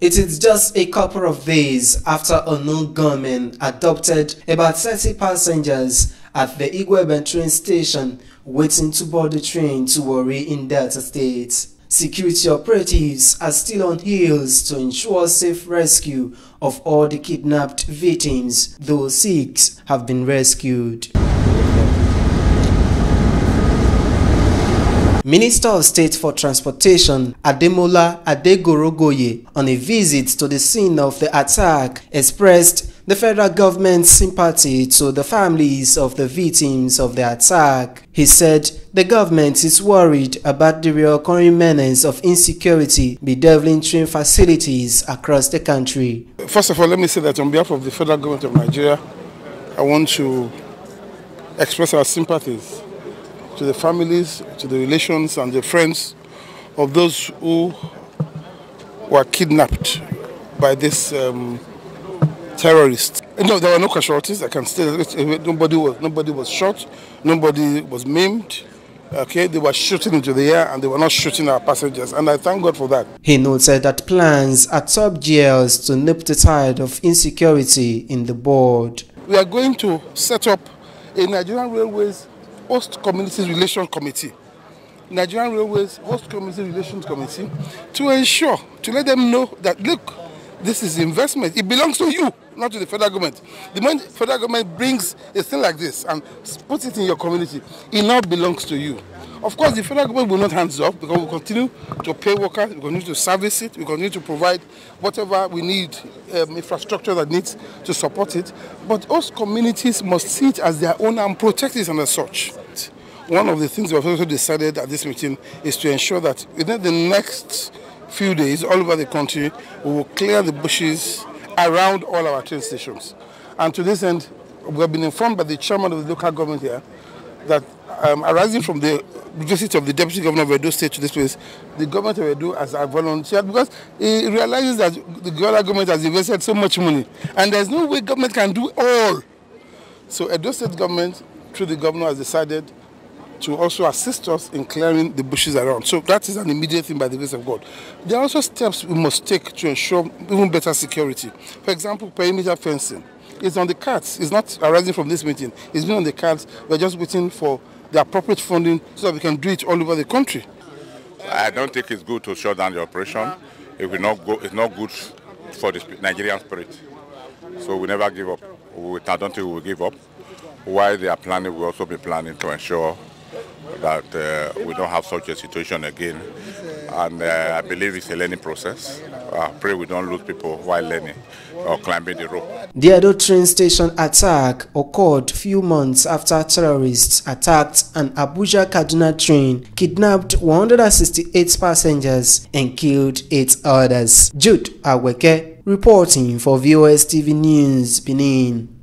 It is just a couple of days after a new gunman abducted about 30 passengers at the Igweben train station waiting to board the train to Warri in Delta State. Security operatives are still on heels to ensure safe rescue of all the kidnapped victims, though 6 have been rescued. Minister of State for Transportation Ademola Adegorogoye, on a visit to the scene of the attack, expressed the federal government's sympathy to the families of the victims of the attack. He said the government is worried about the reoccurring menace of insecurity bedeviling train facilities across the country. First of all, let me say that on behalf of the federal government of Nigeria, I want to express our sympathies to the families, to the relations and the friends of those who were kidnapped by this terrorists. No, there were no casualties. I can still. Nobody was shot. Nobody was maimed. Okay, they were shooting into the air and they were not shooting our passengers, and I thank God for that. He noted that plans are top gears to nip the tide of insecurity in the board. We are going to set up a Nigerian Railways Host Communities Relations Committee, Nigerian Railways Host Community Relations Committee, to ensure, to let them know that, look, this is investment. It belongs to you, not to the federal government. The moment the federal government brings a thing like this and puts it in your community, it now belongs to you. Of course, the federal government will not hands off because we continue to pay workers, we continue to service it, we continue to provide whatever we need, infrastructure that needs to support it. But host communities must see it as their own and protect it as such. One of the things we have also decided at this meeting is to ensure that within the next few days, all over the country, we will clear the bushes around all our train stations. And to this end, we have been informed by the chairman of the local government here that arising from the visit of the deputy governor of Edo State to this place, the government of Edo has volunteered because he realizes that the government has invested so much money and there's no way government can do all. So Edo State government, through the governor, has decided to also assist us in clearing the bushes around. So that is an immediate thing by the grace of God. There are also steps we must take to ensure even better security. For example, perimeter fencing. It's on the cards. It's not arising from this meeting. It's been on the cards. We're just waiting for the appropriate funding so that we can do it all over the country. I don't think it's good to shut down the operation. It will not go. It's not good for the Nigerian spirit. So we never give up. I don't think we will give up. While they are planning, we'll also be planning to ensure that we don't have such a situation again. And I believe it's a learning process. I pray we don't lose people while learning or climbing the rope. The Edo train station attack occurred few months after terrorists attacked an Abuja-Kaduna train, kidnapped 168 passengers and killed 8 others. Jude Aweke reporting for VOS TV News, Benin.